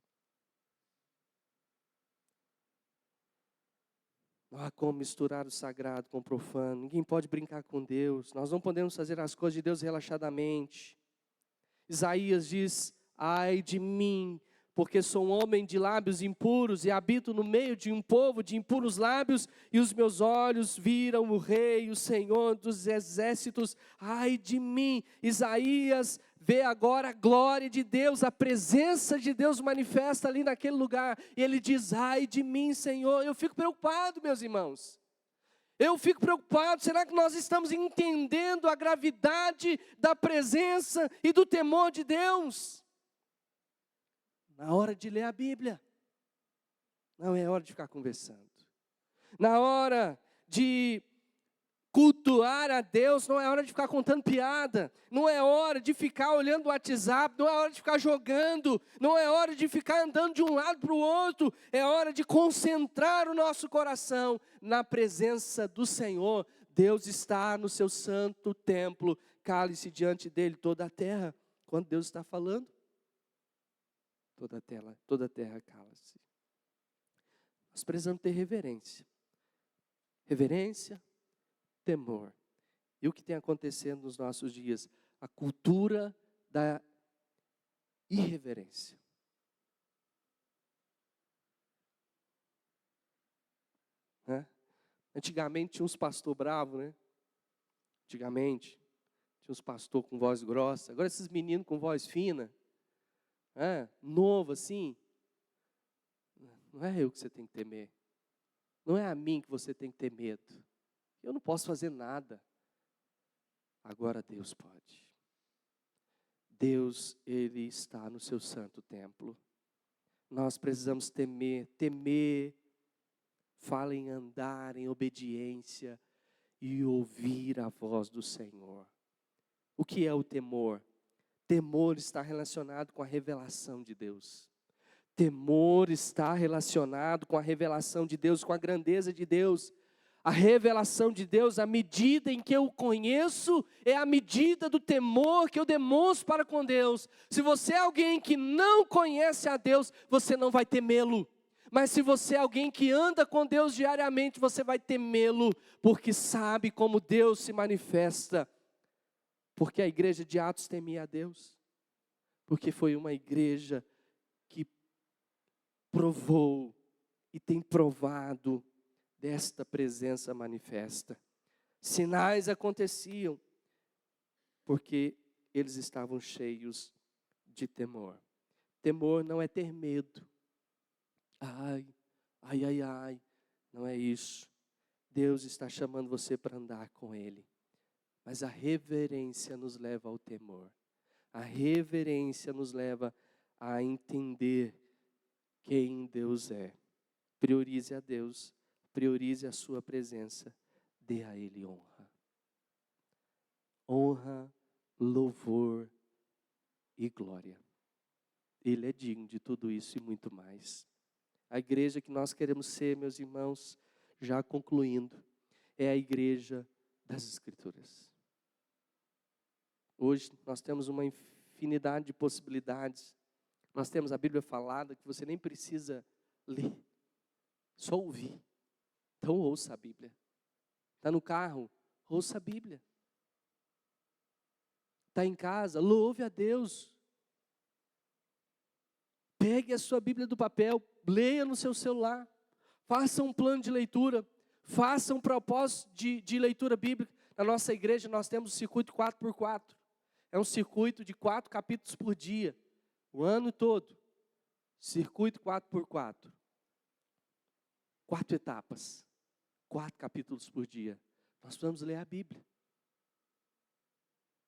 Não há como misturar o sagrado com o profano. Ninguém pode brincar com Deus. Nós não podemos fazer as coisas de Deus relaxadamente. Isaías diz, ai de mim, porque sou um homem de lábios impuros e habito no meio de um povo de impuros lábios, e os meus olhos viram o Rei, o Senhor dos exércitos. Ai de mim. Isaías vê agora a glória de Deus, a presença de Deus manifesta ali naquele lugar, e ele diz, ai de mim, Senhor. Eu fico preocupado, meus irmãos. Eu fico preocupado, será que nós estamos entendendo a gravidade da presença e do temor de Deus? Na hora de ler a Bíblia, não é hora de ficar conversando. Na hora de cultuar a Deus, não é hora de ficar contando piada. Não é hora de ficar olhando o WhatsApp, não é hora de ficar jogando, não é hora de ficar andando de um lado para o outro. É hora de concentrar o nosso coração na presença do Senhor. Deus está no seu santo templo, cale-se diante dele toda a terra. Quando Deus está falando, toda a terra cala-se. Nós precisamos ter reverência. Reverência, temor. E o que tem acontecendo nos nossos dias? A cultura da irreverência. Antigamente tinha uns pastor bravos, né? Antigamente tinha Tinha uns pastores com voz grossa. Agora esses meninos com voz fina. Novo assim. Não é eu que você tem que temer. Não é a mim que você tem que ter medo. Eu não posso fazer nada. Agora Deus pode. Deus, Ele está no seu santo templo. Nós precisamos temer, fala em andar em obediência e ouvir a voz do Senhor. O que é o temor? Temor está relacionado com a revelação de Deus. Temor está relacionado com a revelação de Deus, com a grandeza de Deus. A revelação de Deus, a medida em que eu o conheço, é a medida do temor que eu demonstro para com Deus. Se você é alguém que não conhece a Deus, você não vai temê-lo. Mas se você é alguém que anda com Deus diariamente, você vai temê-lo, porque sabe como Deus se manifesta. Porque a igreja de Atos temia a Deus. Porque foi uma igreja que provou e tem provado desta presença manifesta. Sinais aconteciam, porque eles estavam cheios de temor. Temor não é ter medo. Ai, não é isso. Deus está chamando você para andar com Ele. Mas a reverência nos leva ao temor. A reverência nos leva a entender quem Deus é. Priorize a Deus. Priorize a sua presença, dê a Ele honra. Honra, louvor e glória. Ele é digno de tudo isso e muito mais. A igreja que nós queremos ser, meus irmãos, já concluindo, é a igreja das Escrituras. Hoje nós temos uma infinidade de possibilidades. Nós temos a Bíblia falada que você nem precisa ler, só ouvir. Então ouça a Bíblia. Está no carro? Ouça a Bíblia. Está em casa? Louve a Deus. Pegue a sua Bíblia do papel, leia no seu celular. Faça um plano de leitura. Faça um propósito de leitura bíblica. Na nossa igreja nós temos o circuito 4x4. É um circuito de 4 capítulos por dia. O ano todo. Circuito 4x4. 4 etapas. 4 capítulos por dia. Nós precisamos ler a Bíblia.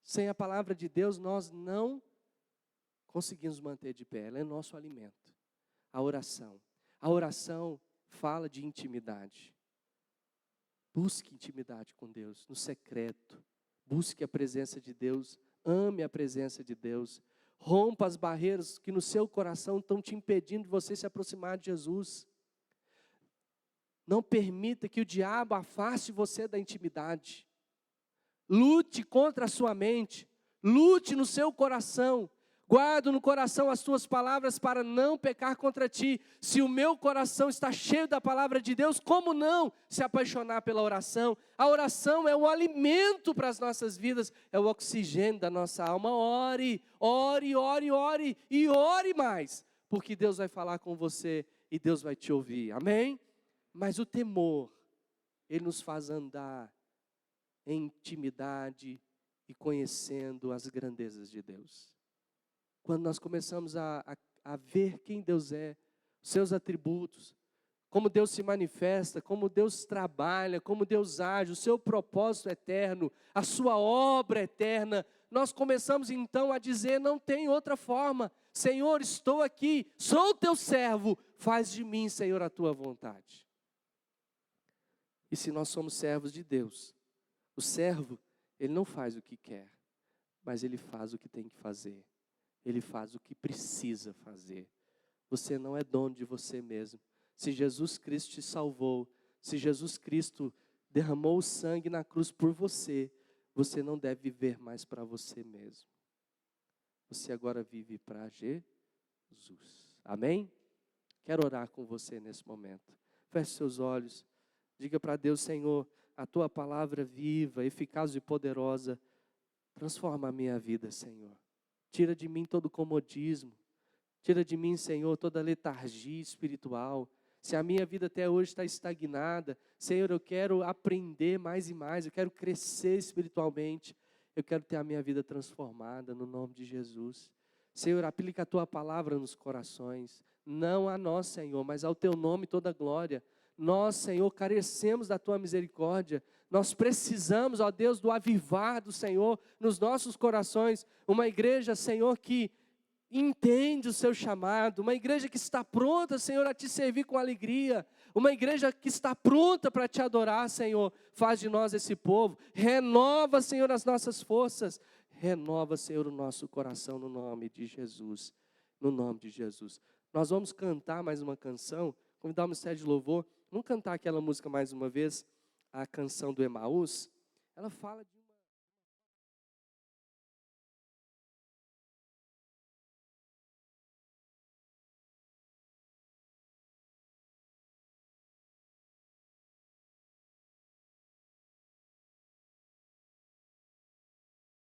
Sem a palavra de Deus, nós não conseguimos manter de pé. Ela é nosso alimento. A oração. A oração fala de intimidade. Busque intimidade com Deus, no secreto. Busque a presença de Deus. Ame a presença de Deus. Rompa as barreiras que no seu coração estão te impedindo de você se aproximar de Jesus. Não permita que o diabo afaste você da intimidade. Lute contra a sua mente. Lute no seu coração. Guardo no coração as tuas palavras para não pecar contra ti. Se o meu coração está cheio da palavra de Deus, como não se apaixonar pela oração? A oração é o alimento para as nossas vidas, é o oxigênio da nossa alma. Ore, ore, ore, ore e ore mais, porque Deus vai falar com você e Deus vai te ouvir. Amém? Mas o temor, ele nos faz andar em intimidade e conhecendo as grandezas de Deus. Quando nós começamos a ver quem Deus é, os seus atributos, como Deus se manifesta, como Deus trabalha, como Deus age, o seu propósito eterno, a sua obra eterna, nós começamos então a dizer, não tem outra forma. Senhor, estou aqui, sou teu servo, faz de mim, Senhor, a tua vontade. E se nós somos servos de Deus, o servo, ele não faz o que quer, mas ele faz o que tem que fazer. Ele faz o que precisa fazer. Você não é dono de você mesmo. Se Jesus Cristo te salvou, se Jesus Cristo derramou o sangue na cruz por você, você não deve viver mais para você mesmo. Você agora vive para Jesus. Amém? Quero orar com você nesse momento. Feche seus olhos. Diga para Deus, Senhor, a tua palavra viva, eficaz e poderosa, transforma a minha vida, Senhor. Tira de mim todo comodismo. Tira de mim, Senhor, toda letargia espiritual. Se a minha vida até hoje está estagnada, Senhor, eu quero aprender mais e mais, eu quero crescer espiritualmente. Eu quero ter a minha vida transformada no nome de Jesus. Senhor, aplica a Tua palavra nos corações. Não a nós, Senhor, mas ao Teu nome toda glória. Nós, Senhor, carecemos da Tua misericórdia. Nós precisamos, ó Deus, do avivar do Senhor nos nossos corações. Uma igreja, Senhor, que entende o seu chamado. Uma igreja que está pronta, Senhor, a Te servir com alegria. Uma igreja que está pronta para Te adorar, Senhor. Faz de nós esse povo. Renova, Senhor, as nossas forças. Renova, Senhor, o nosso coração no nome de Jesus. No nome de Jesus. Nós vamos cantar mais uma canção. Convidar o Ministério de Louvor. Vamos cantar aquela música mais uma vez. A canção do Emaús. Ela fala de